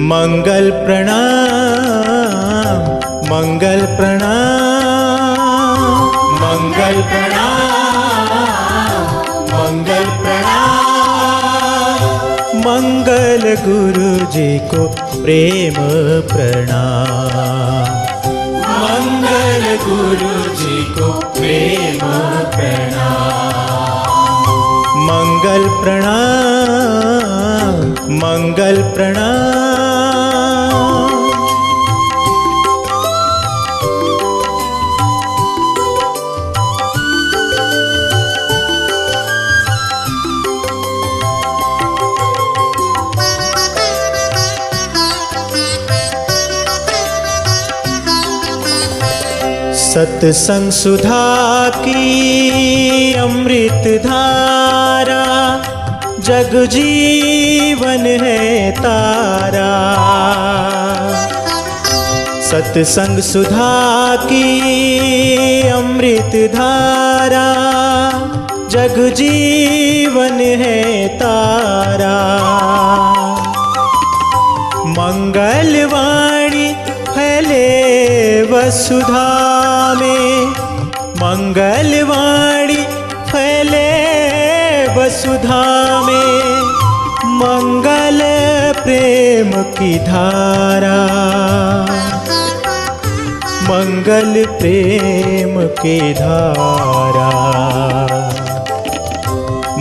मंगल प्रणाम, मंगल प्रणाम, मंगल प्रणाम, मंगल प्रणाम। मंगल गुरु जी को प्रेम प्रणाम, मंगल गुरु जी को प्रेम प्रणाम। मंगल प्रणाम, मंगल प्रणाम। सत्संग सुधा की अमृत धारा, जग जीवन है तारा। सत्संग सुधा की अमृत धारा, जग जीवन है तारा। मंगलवाणी फैले वसुधा में, मंगलवाणी फैले वसुधा में। मंगल प्रेम की धारा, मंगल प्रेम की धारा।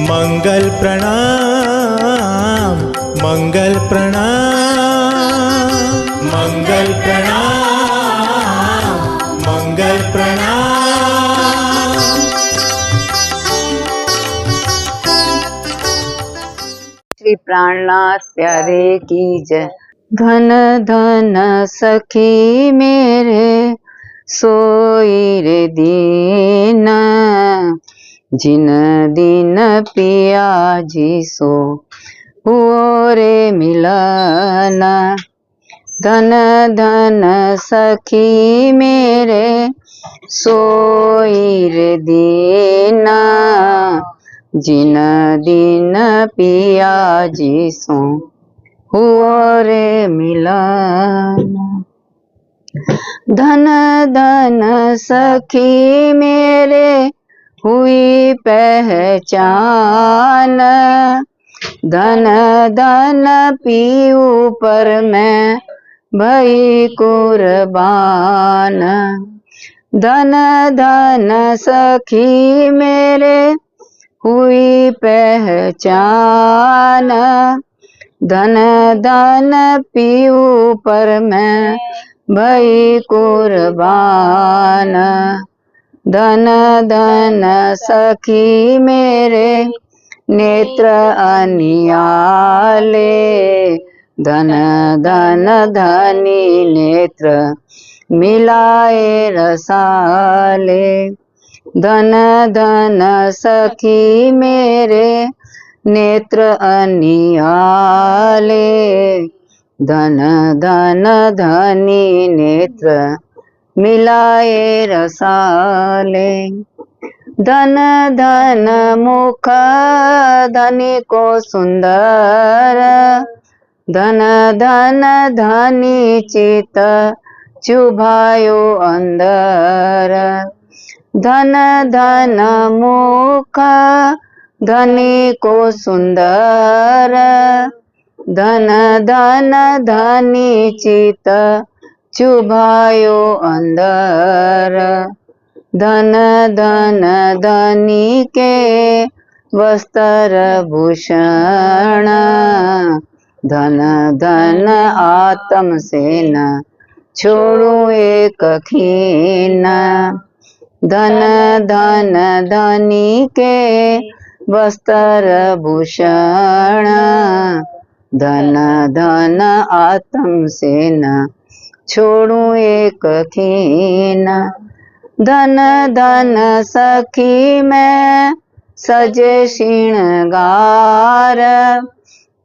मंगल प्रणाम, मंगल प्रणाम, मंगल प्रणाम, मंगल प्रणाम। श्री प्राणनाथ प्यारे की जय। धन धन सखी मेरे सोई रे दीन, जिन दिन पिया जी सो हुओ रे मिलन। धन धन सखी मेरे सोई रे दीन, जिन दिन पिया जी सो हुओ रे मिलन। धन धन सखी मेरे हुई पहचान, धन धन पीऊ पर मैं भई कुर्बान। धन धन सखी मेरे हुई पहचान, धन धन पीऊ पर मैं भई कुर्बान। धन धन सखी मेरे नेत्र अनियाले, धन धन धनी नेत्र मिलाए रसाले। धन धन सखी मेरे नेत्र अनियाले, धन धन धनी नेत्र मिलाए रसाले। धन धन मुख धनी को सुंदर, धन धन धनी चित चुभायो अंदर। धन धन मुख धनी को सुंदर, धन धन धनी चित चुभायो अंदर। धन धन धनी के वस्त्र भूषण, धन धन आत्म से न छोड़ू एक खीन। धन धन धनी के वस्त्र भूषण, धन धन आत्म से न छोड़ू एक खीन। धन धन सखी मैं सजे श्रृंगार,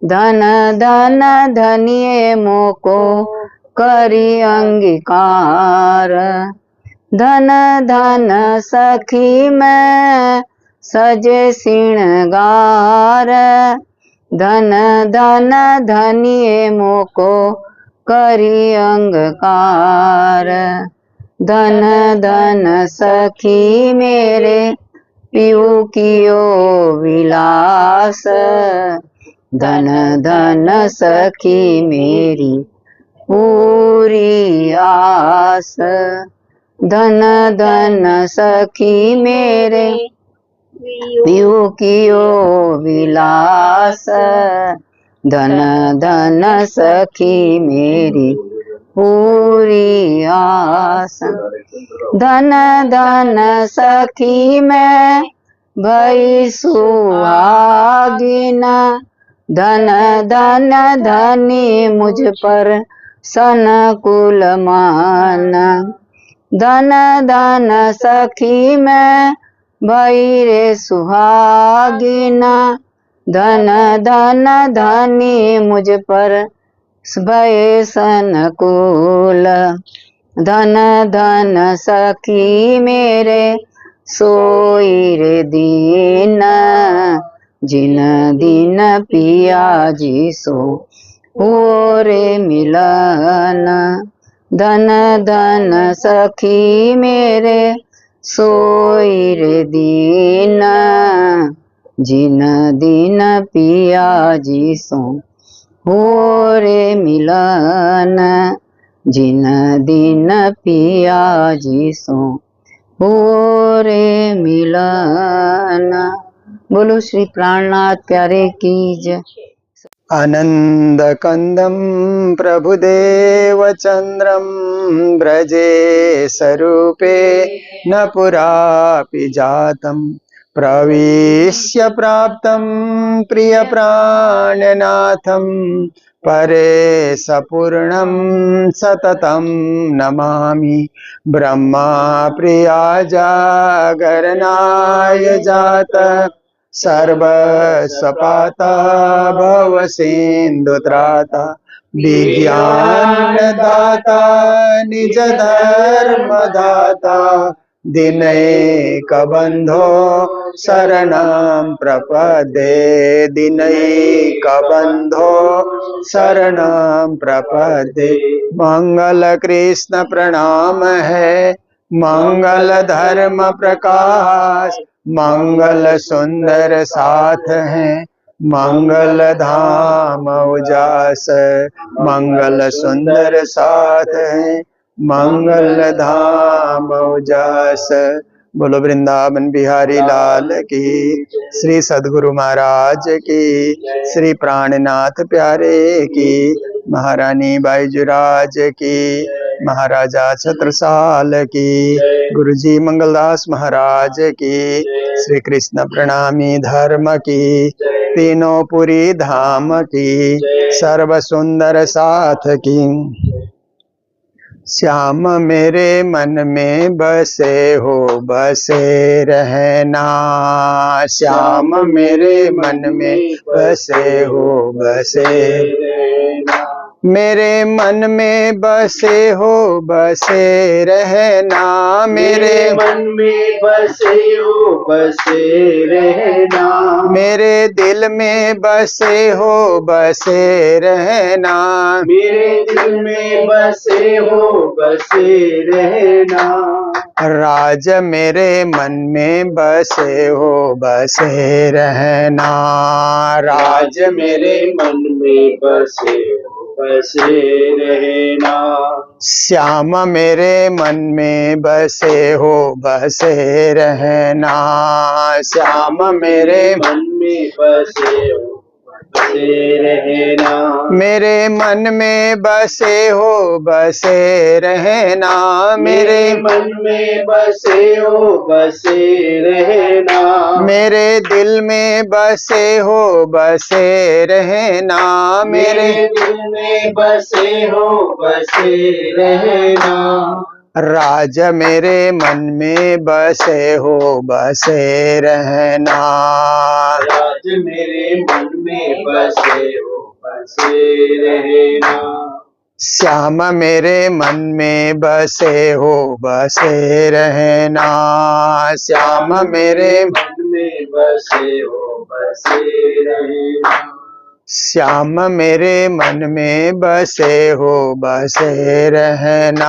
धन धन धनिये मोको करी अंगीकार। धन धन सखी मैं सजे श्रृंगार धन धन धनिये मोको करी अंगकार धन धन सखी मेरे पीऊ कियो विलास धन धन सखी मेरी पूरी आस धन धन सखी मेरे पीऊ कियो विलास धन धन सखी मेरी पूरी आस धन धन सखी मैं भई सुहागिन धन धन धनी मुझ पर सनकुल मान धन धन सखी मैं भई रे सुहागिन धन धन धनी मुझ पर भय सनकुल धन धन सखी मेरे सोई रे दीन जिन दिन पिया जी सो हो रे मिलन धन धन सखी मेरे सोई रे दीन जिन दिन पिया जी सो हो रे मिलन जिन दिन पिया जी सो हो रे मिलन। बोलो श्री प्राणनाथ प्यारे की जय। आनंद कंदम प्रभुदेव चंद्रम ब्रजे स्वरूपे न पुरापि जातम प्रविश्य प्राप्तं प्रिय प्राणनाथं परे सपूर्णं सततं नमामि ब्रह्मा प्रिया जागरणाय जात सर्वस्वपाता भवसिन्धुत्राता विज्ञानदाता निज धर्मदाता दिनैकबन्धो शरणं प्रपद्ये दिनैकबन्धो शरणं प्रपद्ये। मंगल कृष्ण प्रणाम है मंगल धर्म प्रकाश मंगल सुंदर साथ है मंगल धाम उजास मंगल सुंदर साथ है मंगल धाम उजास। बोलो वृंदावन बिहारी लाल की, श्री सद्गुरु महाराज की, श्री प्राणनाथ प्यारे की, महारानी बाईजुराज की, महाराजा छत्रसाल की, गुरुजी मंगलदास महाराज की, श्री कृष्ण प्रणामी धर्म की, तीनों पुरी धाम की, सर्व सुंदर साथ की। श्याम मेरे मन में बसे हो बसे रहना श्याम मेरे मन में बसे हो बसे मेरे मन में बसे हो बसे रहना मेरे मन में बसे हो बसे रहना मेरे दिल में बसे हो बसे रहना मेरे दिल में बसे हो बसे रहना राज मेरे मन में बसे हो बसे रहना राज मेरे मन में बसे हो बसे रहना श्याम मेरे मन में बसे हो बसे रहना श्याम मेरे मन में बसे हो बसे रहना मेरे मन में बसे हो बसे रहना मेरे मन में बसे हो बसे रहना मेरे दिल में बसे हो बसे रहना मेरे दिल में बसे हो बसे रहना राज मेरे मन में बसे हो बसे रहना राज मेरे मन में बसे हो बसे रहना श्याम मेरे मन में बसे हो बसे रहना श्याम मेरे मन में बसे हो बसे रहना। श्याम मेरे मन में बसे हो बसे रहना।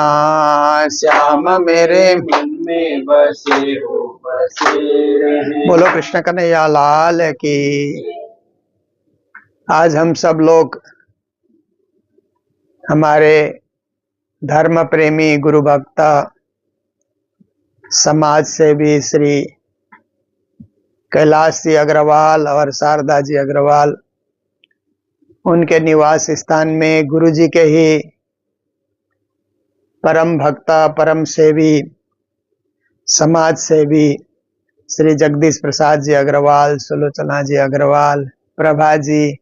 श्याम मेरे मन में बसे हो बसे रहना। बोलो कृष्ण कन्हैया लाल की। आज हम सब लोग हमारे धर्म प्रेमी गुरु भक्ता समाज सेवी श्री कैलाश जी अग्रवाल और शारदा जी अग्रवाल, उनके निवास स्थान में गुरु जी के ही परम भक्ता परम सेवी समाज सेवी श्री जगदीश प्रसाद जी अग्रवाल, सुलोचना जी अग्रवाल, प्रभा जी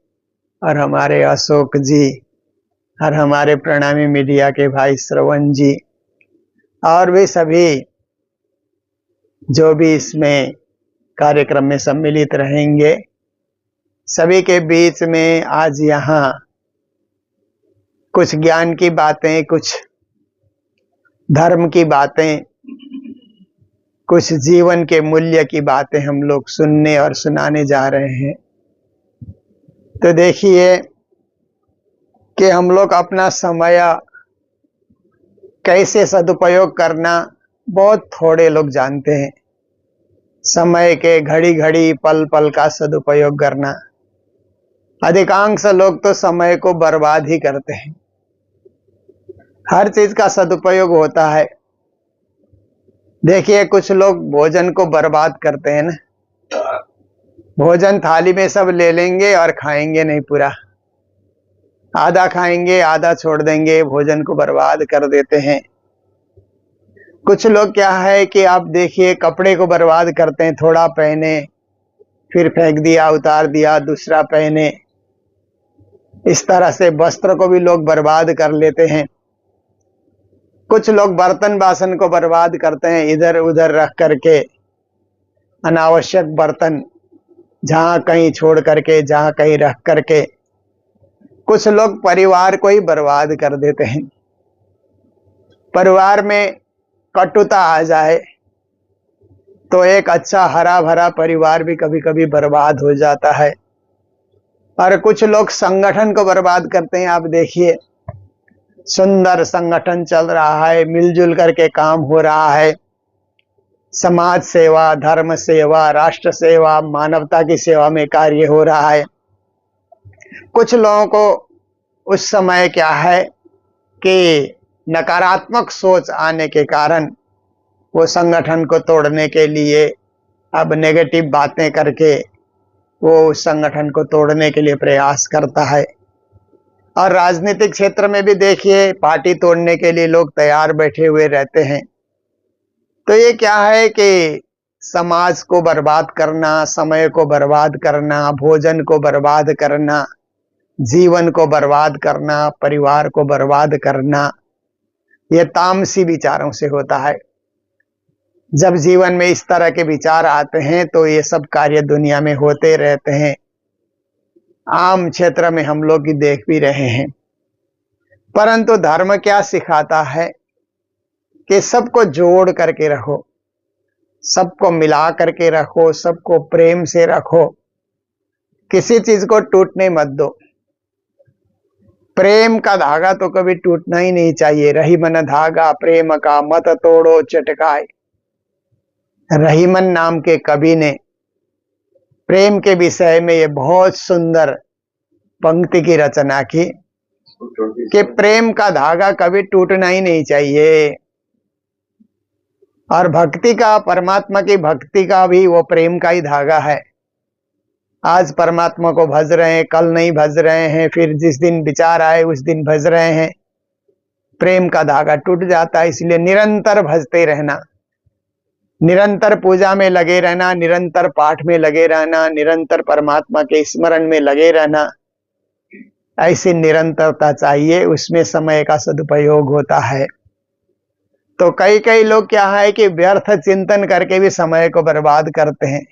और हमारे अशोक जी और हमारे प्रणामी मीडिया के भाई श्रवण जी और भी सभी जो भी इसमें कार्यक्रम में सम्मिलित रहेंगे, सभी के बीच में आज यहाँ कुछ ज्ञान की बातें, कुछ धर्म की बातें, कुछ जीवन के मूल्य की बातें हम लोग सुनने और सुनाने जा रहे हैं। तो देखिए कि हम लोग अपना समय कैसे सदुपयोग करना बहुत थोड़े लोग जानते हैं। समय के घड़ी घड़ी पल पल का सदुपयोग करना, अधिकांश लोग तो समय को बर्बाद ही करते हैं। हर चीज का सदुपयोग होता है। देखिए कुछ लोग भोजन को बर्बाद करते हैं ना, भोजन थाली में सब ले लेंगे और खाएंगे नहीं पूरा, आधा खाएंगे आधा छोड़ देंगे, भोजन को बर्बाद कर देते हैं। कुछ लोग क्या है कि आप देखिए कपड़े को बर्बाद करते हैं, थोड़ा पहने फिर फेंक दिया, उतार दिया, दूसरा पहने। इस तरह से वस्त्र को भी लोग बर्बाद कर लेते हैं। कुछ लोग बर्तन बासन को बर्बाद करते हैं, इधर उधर रख करके अनावश्यक बर्तन जहां कहीं छोड़ करके, जहां कहीं रख करके। कुछ लोग परिवार को ही बर्बाद कर देते हैं। परिवार में कटुता आ जाए तो एक अच्छा हरा भरा परिवार भी कभी कभी बर्बाद हो जाता है। और कुछ लोग संगठन को बर्बाद करते हैं। आप देखिए सुंदर संगठन चल रहा है, मिलजुल करके काम हो रहा है, समाज सेवा, धर्म सेवा, राष्ट्र सेवा, मानवता की सेवा में कार्य हो रहा है। कुछ लोगों को उस समय क्या है कि नकारात्मक सोच आने के कारण वो संगठन को तोड़ने के लिए अब नेगेटिव बातें करके वो उस संगठन को तोड़ने के लिए प्रयास करता है। और राजनीतिक क्षेत्र में भी देखिए पार्टी तोड़ने के लिए लोग तैयार बैठे हुए रहते हैं। तो ये क्या है कि समाज को बर्बाद करना, समय को बर्बाद करना, भोजन को बर्बाद करना, जीवन को बर्बाद करना, परिवार को बर्बाद करना, ये तामसी विचारों से होता है। जब जीवन में इस तरह के विचार आते हैं तो ये सब कार्य दुनिया में होते रहते हैं। आम क्षेत्र में हम लोग देख भी रहे हैं। परंतु धर्म क्या सिखाता है कि सबको जोड़ करके रखो, सबको मिला करके रखो, सबको प्रेम से रखो, किसी चीज को टूटने मत दो। प्रेम का धागा तो कभी टूटना ही नहीं चाहिए। रहीमन धागा प्रेम का मत तोड़ो चटकाए। रहीमन नाम के कवि ने प्रेम के विषय में ये बहुत सुंदर पंक्ति की रचना की कि प्रेम का धागा कभी टूटना ही नहीं चाहिए। और भक्ति का, परमात्मा की भक्ति का भी वो प्रेम का ही धागा है। आज परमात्मा को भज रहे हैं, कल नहीं भज रहे हैं, फिर जिस दिन विचार आए उस दिन भज रहे हैं, प्रेम का धागा टूट जाता है। इसलिए निरंतर भजते रहना, निरंतर पूजा में लगे रहना, निरंतर पाठ में लगे रहना, निरंतर परमात्मा के स्मरण में लगे रहना, ऐसी निरंतरता चाहिए। उसमें समय का सदुपयोग होता है। तो कई कई लोग क्या है कि व्यर्थ चिंतन करके भी समय को बर्बाद करते हैं।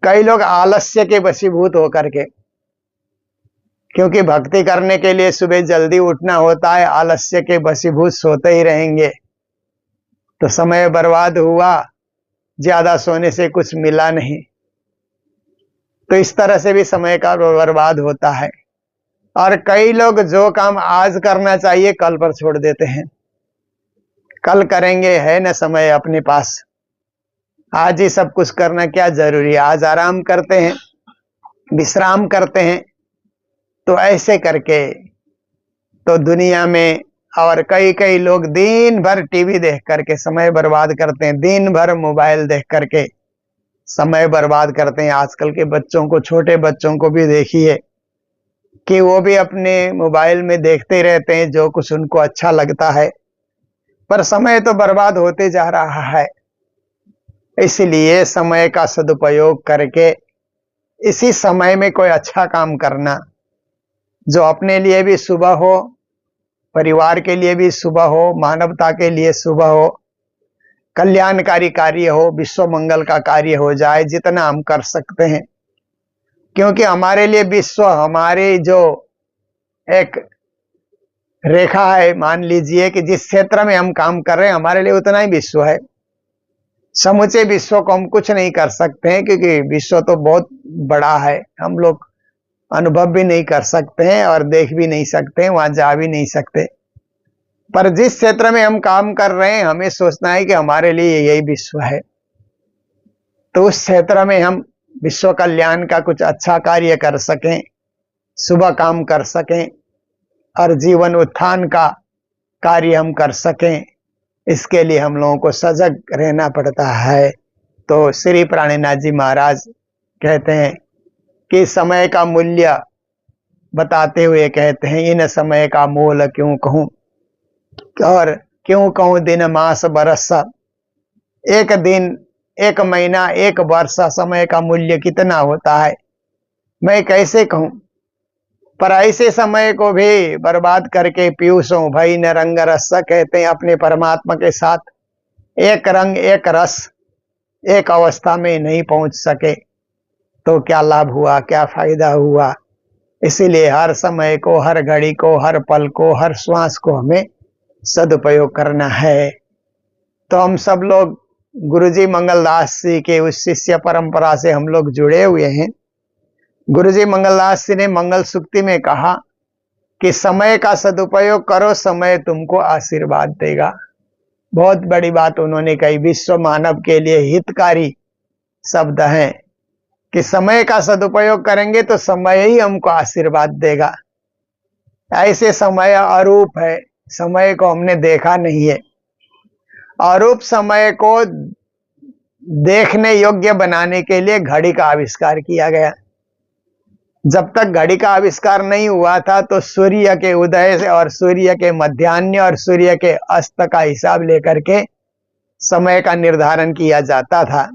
कई लोग आलस्य के वशीभूत होकर के, क्योंकि भक्ति करने के लिए सुबह जल्दी उठना होता है, आलस्य के वशीभूत सोते ही रहेंगे तो समय बर्बाद हुआ। ज्यादा सोने से कुछ मिला नहीं। तो इस तरह से भी समय का बर्बाद होता है। और कई लोग जो काम आज करना चाहिए कल पर छोड़ देते हैं। कल करेंगे, है न समय अपने पास, आज ही सब कुछ करना क्या जरूरी है, आज आराम करते हैं, विश्राम करते हैं। तो ऐसे करके तो दुनिया में और कई कई लोग दिन भर टीवी देख करके समय बर्बाद करते हैं, दिन भर मोबाइल देख करके समय बर्बाद करते हैं। आजकल के बच्चों को, छोटे बच्चों को भी देखिए कि वो भी अपने मोबाइल में देखते रहते हैं जो कुछ उनको अच्छा लगता है, पर समय तो बर्बाद होते जा रहा है। इसलिए समय का सदुपयोग करके इसी समय में कोई अच्छा काम करना, जो अपने लिए भी शुभ हो, परिवार के लिए भी शुभ हो, मानवता के लिए शुभ हो, कल्याणकारी कार्य हो, विश्व मंगल का कार्य हो जाए, जितना हम कर सकते हैं। क्योंकि हमारे लिए विश्व, हमारी जो एक रेखा है, मान लीजिए कि जिस क्षेत्र में हम काम कर रहे हैं हमारे लिए उतना ही विश्व है। समूचे विश्व को हम कुछ नहीं कर सकते हैं, क्योंकि विश्व तो बहुत बड़ा है, हम लोग अनुभव भी नहीं कर सकते हैं और देख भी नहीं सकते हैं, वहां जा भी नहीं सकते। पर जिस क्षेत्र में हम काम कर रहे हैं हमें सोचना है कि हमारे लिए यही विश्व है। तो उस क्षेत्र में हम विश्व कल्याण का कुछ अच्छा कार्य कर सकें, शुभ काम कर सकें और जीवन उत्थान का कार्य हम कर सकें, इसके लिए हम लोगों को सजग रहना पड़ता है। तो श्री प्राणनाथ जी महाराज कहते हैं कि समय का मूल्य बताते हुए कहते हैं, इन समय का मोल क्यों कहूं, और क्यों कहूं दिन मास बरस। एक दिन, एक महीना, एक वर्ष समय का मूल्य कितना होता है मैं कैसे कहूं। पर ऐसे समय को भी बर्बाद करके पीयूषों भई न रंग रस, कहते हैं अपने परमात्मा के साथ एक रंग एक रस एक अवस्था में नहीं पहुंच सके तो क्या लाभ हुआ, क्या फायदा हुआ। इसीलिए हर समय को, हर घड़ी को, हर पल को, हर श्वास को हमें सदुपयोग करना है। तो हम सब लोग गुरुजी मंगलदास जी के उस शिष्य परंपरा से हम लोग जुड़े हुए हैं। गुरुजी मंगलदास जी ने मंगल सूक्ति में कहा कि समय का सदुपयोग करो, समय तुमको आशीर्वाद देगा। बहुत बड़ी बात उन्होंने कही, विश्व मानव के लिए हितकारी शब्द हैं कि समय का सदुपयोग करेंगे तो समय ही हमको आशीर्वाद देगा। ऐसे समय अरूप है, समय को हमने देखा नहीं है। अरूप समय को देखने योग्य बनाने के लिए घड़ी का आविष्कार किया गया। जब तक घड़ी का आविष्कार नहीं हुआ था तो सूर्य के उदय से और सूर्य के मध्याह्न और सूर्य के अस्त का हिसाब लेकर के समय का निर्धारण किया जाता था।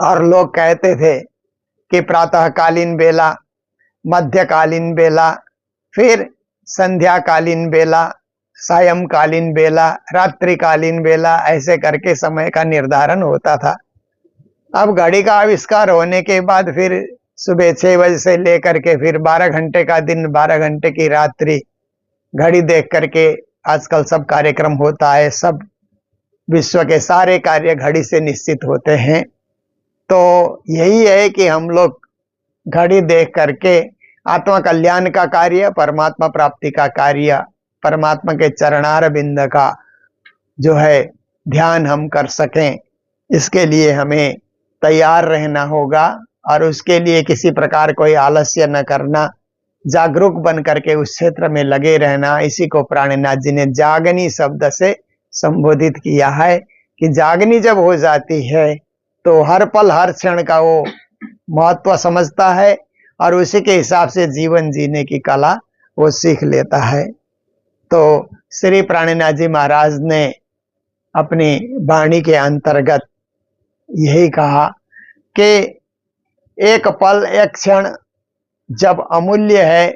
और लोग कहते थे कि प्रातःकालीन बेला, मध्यकालीन बेला, फिर संध्याकालीन बेला, सायंकालीन बेला, रात्रिकालीन बेला, ऐसे करके समय का निर्धारण होता था। अब घड़ी का आविष्कार होने के बाद फिर सुबह 6 बजे से लेकर के फिर 12 घंटे का दिन, 12 घंटे की रात्रि, घड़ी देख करके आजकल सब कार्यक्रम होता है। सब विश्व के सारे कार्य घड़ी से निश्चित होते हैं। तो यही है कि हम लोग घड़ी देख करके आत्मा कल्याण का कार्य, परमात्मा प्राप्ति का कार्य, परमात्मा के चरणार बिंद का जो है ध्यान हम कर सकें, इसके लिए हमें तैयार रहना होगा। और उसके लिए किसी प्रकार कोई आलस्य न करना, जागरूक बन करके उस क्षेत्र में लगे रहना। इसी को प्राणनाथ जी ने जागनी शब्द से संबोधित किया है कि जागनी जब हो जाती है तो हर पल हर क्षण का वो महत्व समझता है और उसी के हिसाब से जीवन जीने की कला वो सीख लेता है। तो श्री प्राणनाथ जी महाराज ने अपनी वाणी के अंतर्गत यही कहा कि एक पल, एक क्षण जब अमूल्य है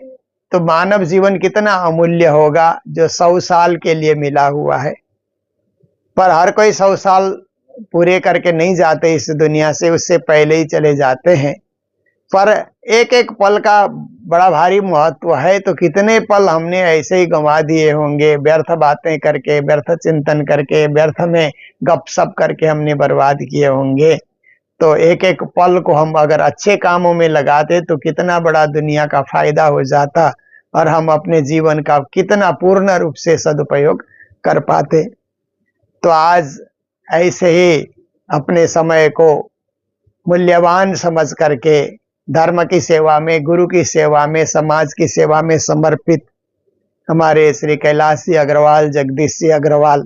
तो मानव जीवन कितना अमूल्य होगा जो 100 साल के लिए मिला हुआ है। पर हर कोई 100 साल पूरे करके नहीं जाते इस दुनिया से, उससे पहले ही चले जाते हैं। पर एक एक पल का बड़ा भारी महत्व है। तो कितने पल हमने ऐसे ही गंवा दिए होंगे, व्यर्थ बातें करके, व्यर्थ चिंतन करके, व्यर्थ में गपशप करके हमने बर्बाद किए होंगे। तो एक एक पल को हम अगर अच्छे कामों में लगाते तो कितना बड़ा दुनिया का फायदा हो जाता और हम अपने जीवन का कितना पूर्ण रूप से सदुपयोग कर पाते। तो आज ऐसे ही अपने समय को मूल्यवान समझ करके धर्म की सेवा में, गुरु की सेवा में, समाज की सेवा में समर्पित हमारे श्री कैलाश जी अग्रवाल, जगदीश जी अग्रवाल,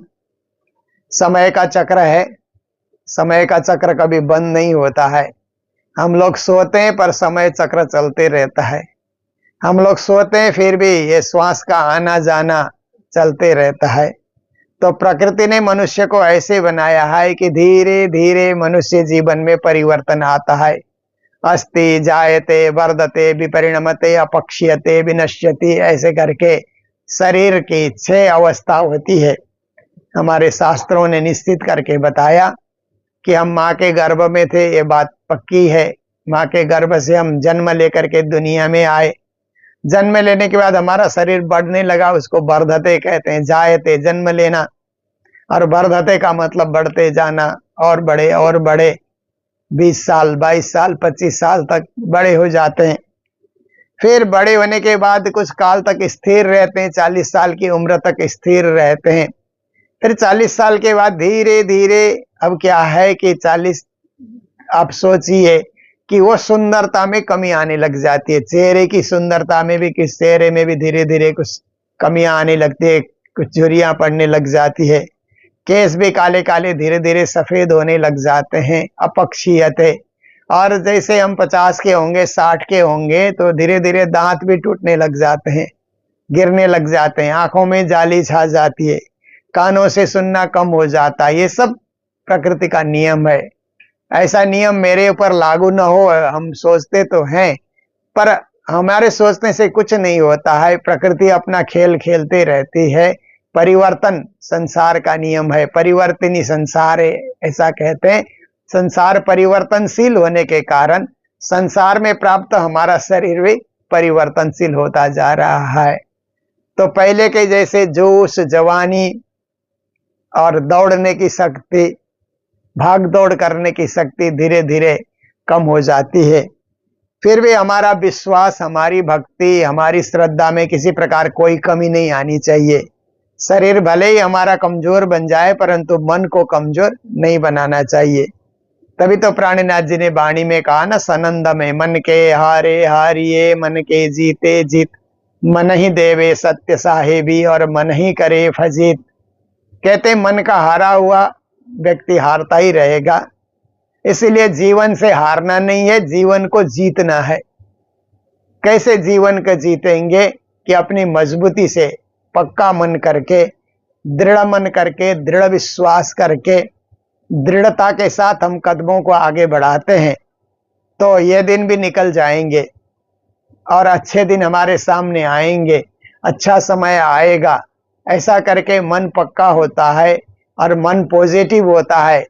समय का चक्र है। समय का चक्र कभी बंद नहीं होता है। हम लोग सोते हैं पर समय चक्र चलते रहता है। हम लोग सोते हैं फिर भी ये श्वास का आना जाना चलते रहता है। तो प्रकृति ने मनुष्य को ऐसे बनाया है कि धीरे धीरे मनुष्य जीवन में परिवर्तन आता है। अस्ति जायते वर्धते विपरिणमते अपक्ष्यते विनश्यति, ऐसे करके शरीर की 6 अवस्था होती है। हमारे शास्त्रों ने निश्चित करके बताया कि हम माँ के गर्भ में थे, ये बात पक्की है। माँ के गर्भ से हम जन्म लेकर के दुनिया में आए। जन्म लेने के बाद हमारा शरीर बढ़ने लगा, उसको वर्धते कहते हैं। जायते जन्म लेना, और वर्धते का मतलब बढ़ते जाना, और बड़े 20 साल, 22 साल, 25 साल तक बड़े हो जाते हैं। फिर बड़े होने के बाद कुछ काल तक स्थिर रहते हैं, 40 साल की उम्र तक स्थिर रहते हैं। फिर 40 साल के बाद धीरे धीरे अब क्या है कि 40, आप सोचिए कि वो सुंदरता में कमी आने लग जाती है। चेहरे की सुंदरता में भी, किस चेहरे में भी धीरे धीरे कुछ कमियां आने लगती है, कुछ झुर्रियां पड़ने लग जाती है। केस भी काले काले धीरे धीरे सफेद होने लग जाते हैं, अपक्षीयते। और जैसे हम 50 के होंगे, 60 के होंगे, तो धीरे धीरे दांत भी टूटने लग जाते हैं, गिरने लग जाते हैं, आंखों में जाली छा जाती है, कानों से सुनना कम हो जाता है। ये सब प्रकृति का नियम है। ऐसा नियम मेरे ऊपर लागू न हो, हम सोचते तो हैं, पर हमारे सोचने से कुछ नहीं होता है। प्रकृति अपना खेल खेलते रहती है। परिवर्तन संसार का नियम है, परिवर्तनी संसार है, ऐसा कहते हैं। संसार परिवर्तनशील होने के कारण संसार में प्राप्त हमारा शरीर भी परिवर्तनशील होता जा रहा है। तो पहले के जैसे जोश, जवानी और दौड़ने की शक्ति, भाग दौड़ करने की शक्ति धीरे धीरे कम हो जाती है। फिर भी हमारा विश्वास, हमारी भक्ति, हमारी श्रद्धा में किसी प्रकार कोई कमी नहीं आनी चाहिए। शरीर भले ही हमारा कमजोर बन जाए, परंतु मन को कमजोर नहीं बनाना चाहिए। तभी तो प्राणनाथ जी ने वाणी में कहा ना, सनंद में मन के हारे हारिये, मन के जीते जीत, मन ही देवे सत्य साहेबी, और मन ही करे फजीत। कहते मन का हारा हुआ व्यक्ति हारता ही रहेगा। इसलिए जीवन से हारना नहीं है, जीवन को जीतना है। कैसे जीवन को जीतेंगे कि अपनी मजबूती से, पक्का मन करके, दृढ़ मन करके, दृढ़ विश्वास करके, दृढ़ता के साथ हम कदमों को आगे बढ़ाते हैं तो ये दिन भी निकल जाएंगे और अच्छे दिन हमारे सामने आएंगे, अच्छा समय आएगा। ऐसा करके मन पक्का होता है और मन पॉजिटिव होता है,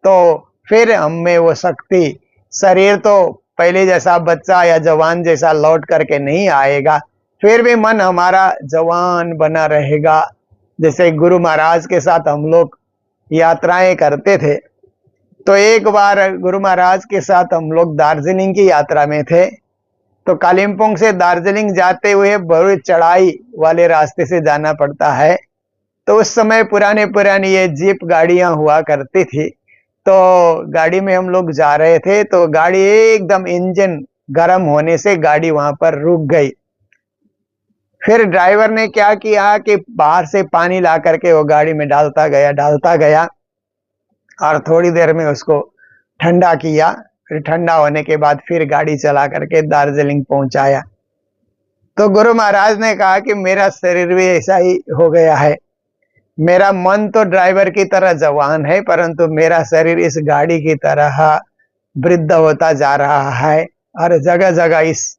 तो फिर हम में वो शक्ति, शरीर तो पहले जैसा बच्चा या जवान जैसा लौट करके नहीं आएगा, फिर भी मन हमारा जवान बना रहेगा। जैसे गुरु महाराज के साथ हम लोग यात्राएं करते थे, तो एक बार गुरु महाराज के साथ हम लोग दार्जिलिंग की यात्रा में थे। तो कालिम्पोंग से दार्जिलिंग जाते हुए बड़ी चढ़ाई वाले रास्ते से जाना पड़ता है। तो उस समय पुरानी ये जीप गाड़ियां हुआ करती थी। तो गाड़ी में हम लोग जा रहे थे, तो गाड़ी एकदम इंजन गर्म होने से गाड़ी वहां पर रुक गई। फिर ड्राइवर ने क्या किया कि बाहर से पानी ला करके वो गाड़ी में डालता गया और थोड़ी देर में उसको ठंडा किया। फिर ठंडा होने के बाद फिर गाड़ी चला करके दार्जिलिंग पहुंचाया। तो गुरु महाराज ने कहा कि मेरा शरीर भी ऐसा ही हो गया है। मेरा मन तो ड्राइवर की तरह जवान है, परंतु मेरा शरीर इस गाड़ी की तरह वृद्ध होता जा रहा है और जगह जगह इस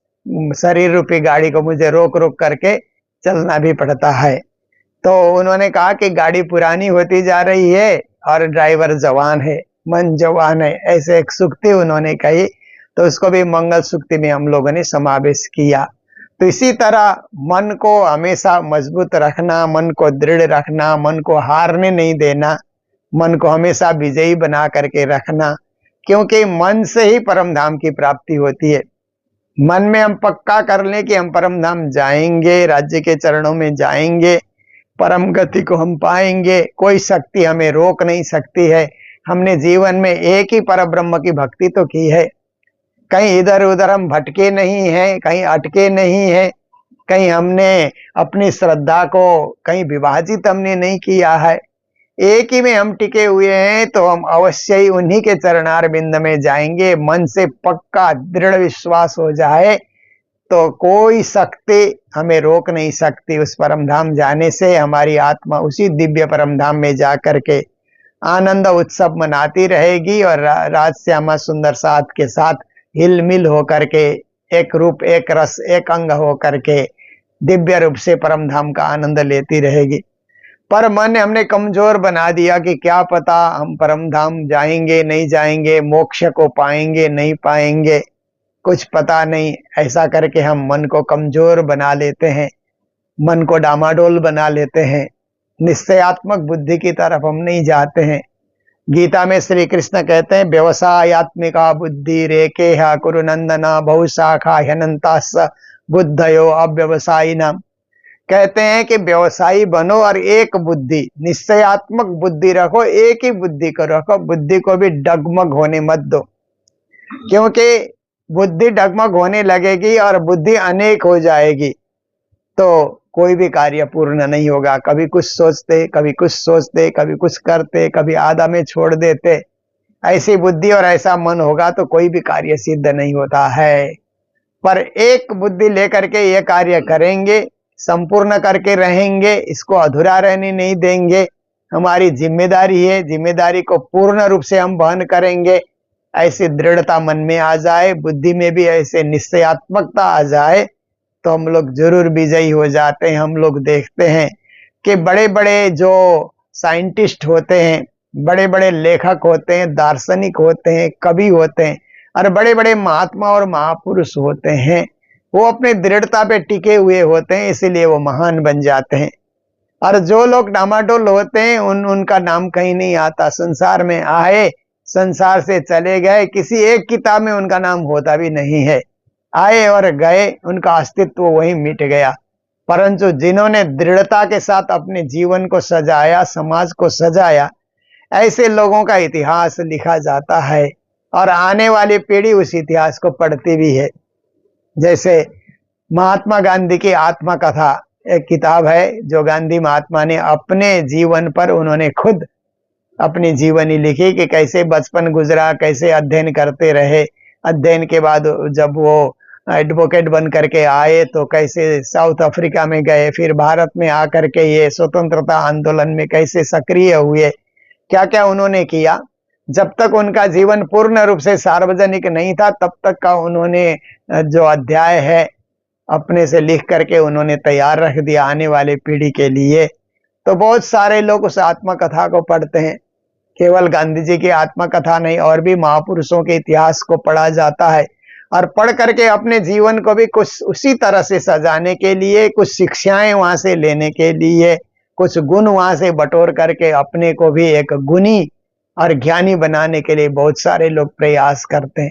शरीर रूपी गाड़ी को मुझे रोक रोक करके चलना भी पड़ता है। तो उन्होंने कहा कि गाड़ी पुरानी होती जा रही है और ड्राइवर जवान है, मन जवान है, ऐसे एक सूक्ति उन्होंने कही। तो उसको भी मंगल सूक्ति में हम लोगों ने समावेश किया। तो इसी तरह मन को हमेशा मजबूत रखना, मन को दृढ़ रखना, मन को हारने नहीं देना, मन को हमेशा विजयी बना करके रखना, क्योंकि मन से ही परम धाम की प्राप्ति होती है। मन में हम पक्का कर लें कि हम परम धाम जाएंगे, राज्य के चरणों में जाएंगे, परम गति को हम पाएंगे, कोई शक्ति हमें रोक नहीं सकती है। हमने जीवन में एक ही परब्रह्म की भक्ति तो की है, कहीं इधर उधर हम भटके नहीं हैं, कहीं अटके नहीं हैं, कहीं हमने अपनी श्रद्धा को कहीं विभाजित हमने नहीं किया है, एक ही में हम टिके हुए हैं। तो हम अवश्य ही उन्हीं के चरणार बिंद में जाएंगे। मन से पक्का दृढ़ विश्वास हो जाए तो कोई शक्ति हमें रोक नहीं सकती। उस परम धाम जाने से हमारी आत्मा उसी दिव्य परम धाम में जा करके आनंद उत्सव मनाती रहेगी और राजश्यामा सुंदर साथ के साथ हिल मिल होकर के एक रूप, एक रस, एक अंग होकर के दिव्य रूप से परम धाम का आनंद लेती रहेगी। पर मन हमने कमजोर बना दिया कि क्या पता हम परम धाम जाएंगे नहीं जाएंगे, मोक्ष को पाएंगे नहीं पाएंगे, कुछ पता नहीं। ऐसा करके हम मन को कमजोर बना लेते हैं, मन को डामाडोल बना लेते हैं, निश्चयात्मक बुद्धि की तरफ हम नहीं जाते हैं। गीता में श्री कृष्ण कहते हैं व्यवसायत्मिका बुद्धि रेके कुरु नंदना बहुशाखा ह्यनंतास बुद्धयो अव्यवसायिनाम। कहते हैं कि व्यवसायी बनो और एक बुद्धि, निश्चयात्मक बुद्धि रखो, एक ही बुद्धि को रखो, बुद्धि को भी डगमग होने मत दो, क्योंकि बुद्धि डगमग होने लगेगी और बुद्धि अनेक हो जाएगी तो कोई भी कार्य पूर्ण नहीं होगा। कभी कुछ सोचते, कभी कुछ सोचते, कभी कुछ करते, कभी आधा में छोड़ देते। ऐसी बुद्धि और ऐसा मन होगा तो कोई भी कार्य सिद्ध नहीं होता है। पर एक बुद्धि लेकर के ये कार्य करेंगे, संपूर्ण करके रहेंगे, इसको अधूरा रहने नहीं देंगे। हमारी जिम्मेदारी है, जिम्मेदारी को पूर्ण रूप से हम वहन करेंगे। ऐसी दृढ़ता मन में आ जाए, बुद्धि में भी ऐसे निश्चयात्मकता आ जाए तो हम लोग जरूर विजयी हो जाते हैं। हम लोग देखते हैं कि बड़े बड़े जो साइंटिस्ट होते हैं, बड़े बड़े लेखक होते हैं, दार्शनिक होते हैं, कवि होते हैं और बड़े बड़े महात्मा और महापुरुष होते हैं, वो अपने दृढ़ता पे टिके हुए होते हैं, इसीलिए वो महान बन जाते हैं। और जो लोग डामाडोल होते हैं उनका नाम कहीं नहीं आता। संसार में आए, संसार से चले गए, किसी एक किताब में उनका नाम होता भी नहीं है। आए और गए, उनका अस्तित्व वहीं मिट गया। परंतु जिन्होंने दृढ़ता के साथ अपने जीवन को सजाया, समाज को सजाया, ऐसे लोगों का इतिहास लिखा जाता है और आने वाली पीढ़ी उस इतिहास को पढ़ती भी है। जैसे महात्मा गांधी की आत्मा कथा एक किताब है जो गांधी महात्मा ने अपने जीवन पर उन्होंने खुद अपनी जीवनी लिखी कि कैसे बचपन गुजरा, कैसे अध्ययन करते रहे, अध्ययन के बाद जब वो एडवोकेट बन करके आए तो कैसे साउथ अफ्रीका में गए, फिर भारत में आकर के ये स्वतंत्रता आंदोलन में कैसे सक्रिय हुए, क्या क्या उन्होंने किया। जब तक उनका जीवन पूर्ण रूप से सार्वजनिक नहीं था तब तक का उन्होंने जो अध्याय है अपने से लिख करके उन्होंने तैयार रख दिया आने वाले पीढ़ी के लिए। तो बहुत सारे लोग उस आत्मकथा को पढ़ते हैं। केवल गांधी जी की आत्मकथा नहीं, और भी महापुरुषों के इतिहास को पढ़ा जाता है और पढ़ करके अपने जीवन को भी कुछ उसी तरह से सजाने के लिए, कुछ शिक्षाएं वहां से लेने के लिए, कुछ गुण वहां से बटोर करके अपने को भी एक गुणी और ज्ञानी बनाने के लिए बहुत सारे लोग प्रयास करते हैं।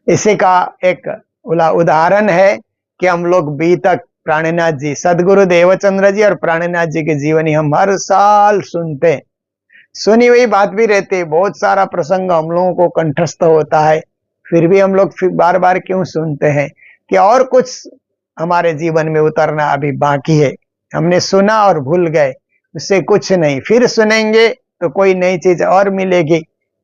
इसी का एक उदाहरण है कि हम लोग बीतक प्राणनाथ जी, सदगुरु देवचंद्र जी और प्राणनाथ जी की जीवनी हम हर साल सुनते हैं। सुनी हुई बात भी रहती है, बहुत सारा प्रसंग हम लोगों को कंठस्थ होता है, फिर भी हम लोग बार बार क्यों सुनते हैं कि और कुछ हमारे जीवन में उतरना अभी बाकी है। हमने सुना और भूल गए, उससे कुछ नहीं, फिर सुनेंगे तो कोई नई चीज और मिलेगी,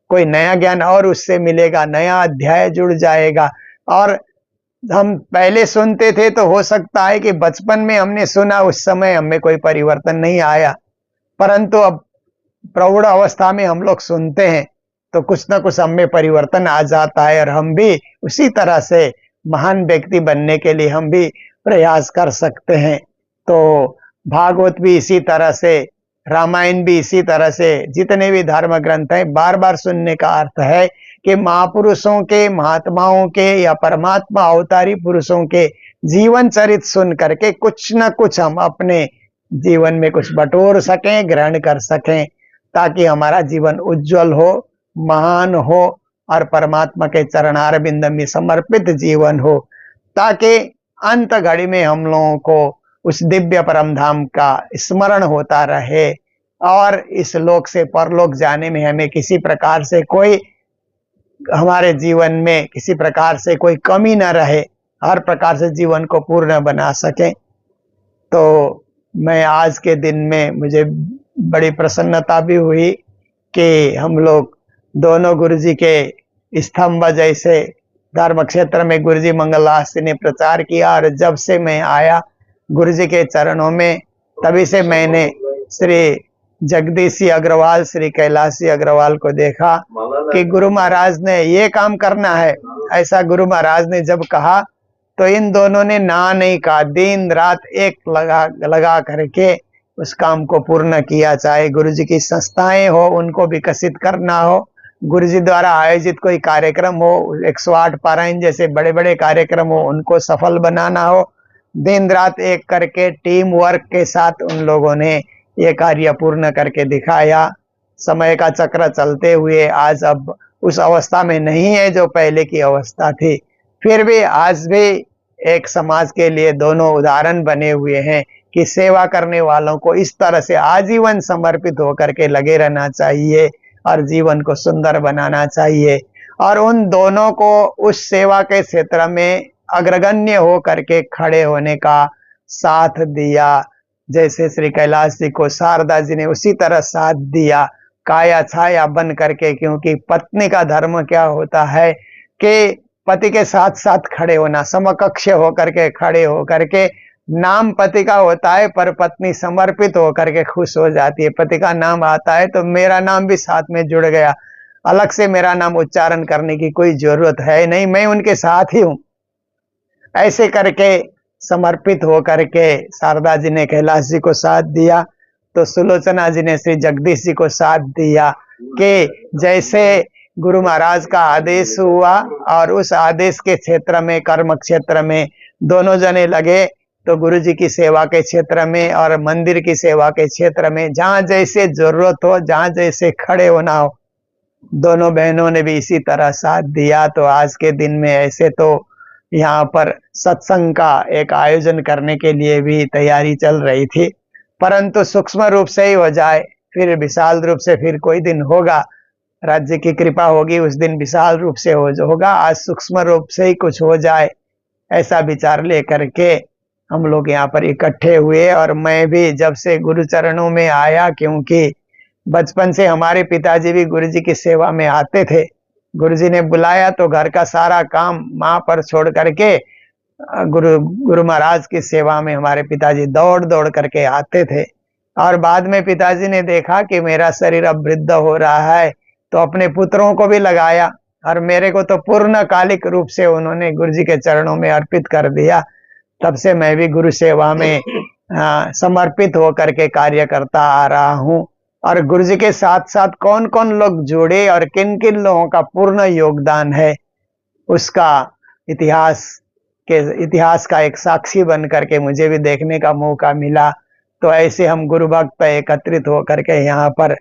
कोई नया ज्ञान और उससे मिलेगा, नया अध्याय जुड़ जाएगा। और हम पहले सुनते थे तो हो सकता है कि बचपन में हमने सुना, उस समय हमें कोई परिवर्तन नहीं आया, परंतु अब प्रौढ़ अवस्था में हम लोग सुनते हैं तो कुछ ना कुछ हमें परिवर्तन आ जाता है और हम भी उसी तरह से महान व्यक्ति बनने के लिए हम भी प्रयास कर सकते हैं। तो भागवत भी इसी तरह से, रामायण भी इसी तरह से, जितने भी धर्म ग्रंथ हैं, बार बार सुनने का अर्थ है कि महापुरुषों के, महात्माओं के या परमात्मा अवतारी पुरुषों के जीवन चरित सुन करके कुछ न कुछ हम अपने जीवन में कुछ बटोर सकें, ग्रहण कर सकें, ताकि हमारा जीवन उज्जवल हो, महान हो और परमात्मा के चरणार बिंद में समर्पित जीवन हो, ताकि अंत घड़ी में हम लोगों को उस दिव्य परम धाम का स्मरण होता रहे और इस लोक से परलोक जाने में हमें किसी प्रकार से कोई, हमारे जीवन में किसी प्रकार से कोई कमी न रहे, हर प्रकार से जीवन को पूर्ण बना सके। तो मैं आज के दिन में मुझे बड़ी प्रसन्नता भी हुई कि हम लोग दोनों गुरुजी के स्तंभ जैसे धर्म क्षेत्र में गुरुजी मंगलदास ने प्रचार किया, और जब से मैं आया गुरुजी के चरणों में तभी से मैंने श्री जगदीश सिंह अग्रवाल, श्री कैलाश सिंह अग्रवाल को देखा कि गुरु महाराज ने ये काम करना है। ऐसा गुरु महाराज ने जब कहा तो इन दोनों ने ना नहीं कहा, दिन रात एक लगा करके उस काम को पूर्ण किया। चाहे गुरुजी की संस्थाएं हो उनको विकसित करना हो, गुरुजी द्वारा आयोजित कोई कार्यक्रम हो, 108 पारायण जैसे बड़े बड़े कार्यक्रम हो उनको सफल बनाना हो, दिन रात एक करके टीम वर्क के साथ उन लोगों ने ये कार्य पूर्ण करके दिखाया। समय का चक्र चलते हुए आज अब उस अवस्था में नहीं है जो पहले की अवस्था थी, फिर भी आज भी एक समाज के लिए दोनों उदाहरण बने हुए हैं कि सेवा करने वालों को इस तरह से आजीवन समर्पित होकर के लगे रहना चाहिए और जीवन को सुंदर बनाना चाहिए। और उन दोनों को उस सेवा के क्षेत्र में अग्रगण्य हो करके खड़े होने का साथ दिया, जैसे श्री कैलाश जी को शारदा जी ने उसी तरह साथ दिया, काया छाया बन करके। क्योंकि पत्नी का धर्म क्या होता है कि पति के साथ साथ खड़े होना, समकक्ष होकर के खड़े होकर के। नाम पति का होता है पर पत्नी समर्पित होकर के खुश हो जाती है। पति का नाम आता है तो मेरा नाम भी साथ में जुड़ गया, अलग से मेरा नाम उच्चारण करने की कोई जरूरत है नहीं, मैं उनके साथ ही हूं। ऐसे करके समर्पित होकर के शारदा जी ने कैलाश जी को साथ दिया, तो सुलोचना जी ने श्री जगदीश जी को साथ दिया कि जैसे गुरु महाराज का आदेश हुआ और उस आदेश के क्षेत्र में, कर्म क्षेत्र में दोनों जने लगे, तो गुरु जी की सेवा के क्षेत्र में और मंदिर की सेवा के क्षेत्र में जहाँ जैसे जरूरत हो, जहाँ जैसे खड़े होना हो, दोनों बहनों ने भी इसी तरह साथ दिया। तो आज के दिन में ऐसे तो यहाँ पर सत्संग का एक आयोजन करने के लिए भी तैयारी चल रही थी, परंतु सूक्ष्म रूप से ही हो जाए, फिर विशाल रूप से फिर कोई दिन होगा, राज्य की कृपा होगी उस दिन विशाल रूप से होगा। आज सूक्ष्म रूप से ही कुछ हो जाए, ऐसा विचार लेकर के हम लोग यहाँ पर इकट्ठे हुए। और मैं भी जब से गुरु चरणों में आया, क्योंकि बचपन से हमारे पिताजी भी गुरु जी की सेवा में आते थे, गुरु जी ने बुलाया तो घर का सारा काम माँ पर छोड़ करके गुरु महाराज की सेवा में हमारे पिताजी दौड़ दौड़ करके आते थे। और बाद में पिताजी ने देखा कि मेरा शरीर अब वृद्ध हो रहा है, तो अपने पुत्रों को भी लगाया और मेरे को तो पूर्णकालिक रूप से उन्होंने गुरु जी के चरणों में अर्पित कर दिया। तब से मैं भी गुरु सेवा में समर्पित होकर के कार्य करता आ रहा हूँ। और गुरु जी के साथ साथ कौन कौन लोग जुड़े और किन किन लोगों का पूर्ण योगदान है, उसका इतिहास का एक साक्षी बन करके मुझे भी देखने का मौका मिला। तो ऐसे हम गुरु भक्त एकत्रित होकर के यहाँ पर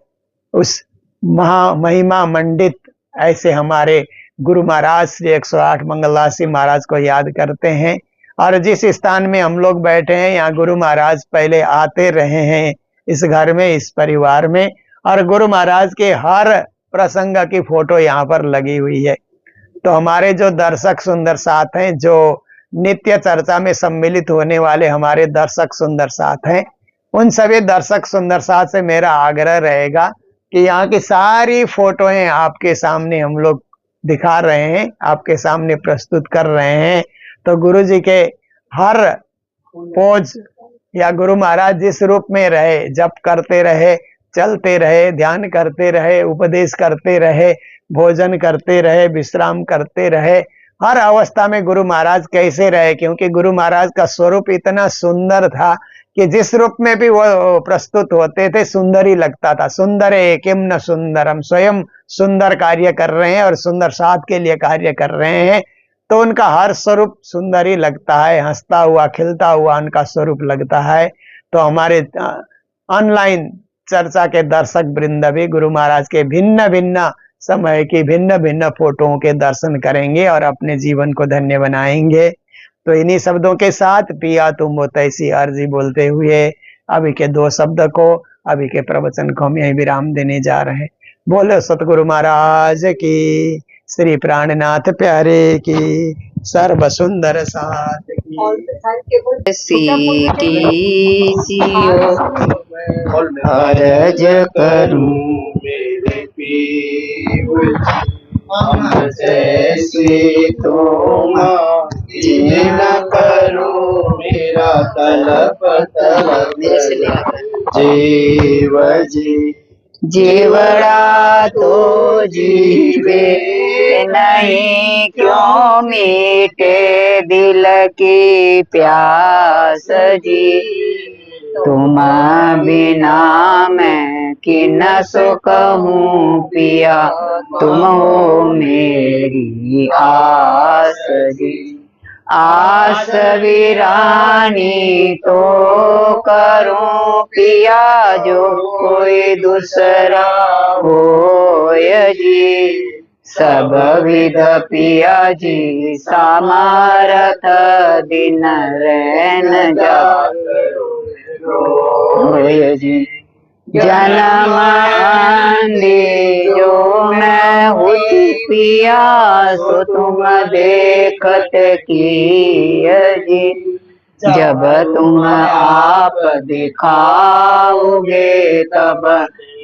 उस महिमा मंडित ऐसे हमारे गुरु महाराज श्री 108 मंगलदास जी महाराज को याद करते हैं। और जिस स्थान में हम लोग बैठे हैं, यहाँ गुरु महाराज पहले आते रहे हैं इस घर में, इस परिवार में, और गुरु महाराज के हर प्रसंग की फोटो यहाँ पर लगी हुई है। तो हमारे जो दर्शक सुंदर साथ हैं, जो नित्य चर्चा में सम्मिलित होने वाले हमारे दर्शक सुंदर साथ हैं, उन सभी दर्शक सुंदर साथ से मेरा आग्रह रहेगा कि यहाँ की सारी फोटोएं आपके सामने हम लोग दिखा रहे हैं, आपके सामने प्रस्तुत कर रहे हैं। तो गुरु जी के हर पोज या गुरु महाराज जिस रूप में रहे, जप करते रहे, चलते रहे, ध्यान करते रहे, उपदेश करते रहे, भोजन करते रहे, विश्राम करते रहे, हर अवस्था में गुरु महाराज कैसे रहे, क्योंकि गुरु महाराज का स्वरूप इतना सुंदर था कि जिस रूप में भी वो प्रस्तुत होते थे सुंदर ही लगता था। सुंदर है किम न सुंदरम, स्वयं सुंदर कार्य कर रहे हैं और सुंदर साथ के लिए कार्य कर रहे हैं, तो उनका हर स्वरूप सुंदर ही लगता है, हंसता हुआ खिलता हुआ उनका स्वरूप लगता है। तो हमारे ऑनलाइन चर्चा के दर्शक वृंद भी गुरु महाराज के भिन्न भिन्न समय की भिन्न भिन्न फोटोओं के दर्शन करेंगे और अपने जीवन को धन्य बनाएंगे। तो इन्हीं शब्दों के साथ पिया तुम वो तैसी अर्जी बोलते हुए अभी के 2 शब्द को, अभी के प्रवचन को हम यही विराम देने जा रहे हैं। बोले सतगुरु महाराज की, श्री प्राणनाथ प्यारे की, सर्व सुंदर साथ की। सीटी जियो अर्ज करूं मेरे पीर हम जैसे तुम जिन करो मेरा तलप तलप जीव जी। जीवड़ा तो जीवे नहीं, क्यों मीटे दिल की प्यास जी। तुम बिना मैं किन सो कहूँ पिया, तुम हो मेरी आस जी। आस वीरानी तो करूं पिया, जो कोई दूसरा होय जी। सब विध पिया जी सामर्थ, दिन रैन जाय जी। जन्म आंधी जो मैं हुई पिया, सो तुम देखत की जी। जब तुम आप दिखाओगे तब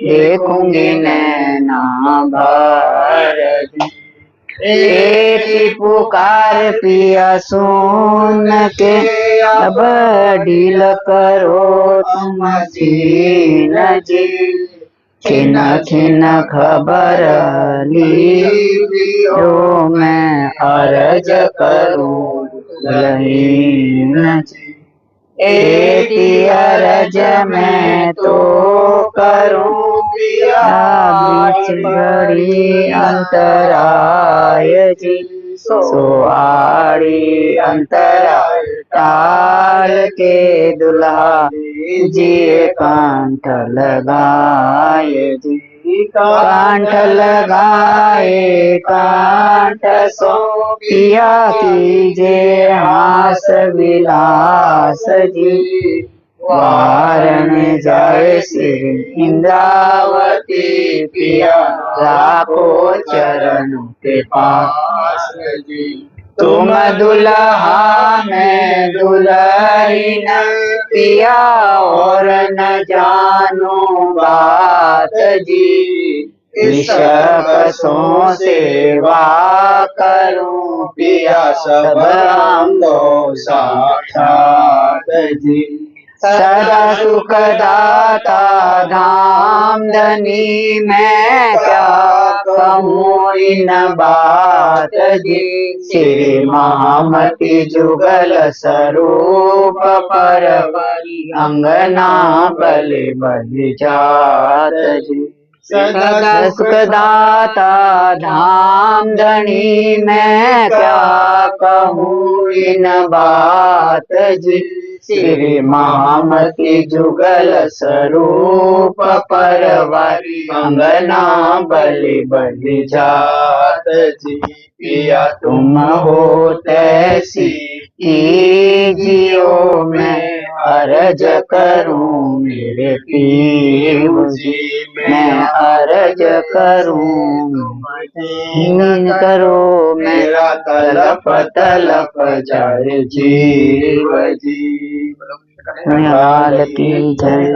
देखूंगी नैना भर जी। एक पुकार पिया सुन के, अब ढील करो तुम सीन जी। खिन खिन खबर लियो मैं अर्ज करूं लहीन जी। एती अर्ज मैं तो करूं पिया, बीच बड़ी अंतराय जी। सो आड़ी अंतराय टाल के दुल्हा जी कांठ लगाए जी। कांठ लगाए कांठ सो पिया कीजे हास विलास जी। वारण जाए श्री इंद्रावती पिया, राखो चरणों के पास जी। तुम दुल्हा मैं दुल्हन पिया, और न जानो बात जी। ईशकसों सेवा करूं पिया, सब अंगो साक्षात जी। सदा सुख दाता धाम धनी, मैं क्या कहूँ इन बात जी। श्री महामती जुगल स्वरूप पर, अंगना बलि बलि जात जी। सदा सुख दाता धाम धनी, मैं क्या कहूँ इन बात जी। श्री महामती जुगल स्वरूप परवारी, अंगना बलि बलि जात जी। पिया तुम हो तैसी कीजियो, मैं अर्ज करूं मेरे पीर जी। मैं अर्ज करूं करो मेरा तलप तलप जाए जीव जी। लाल की जय।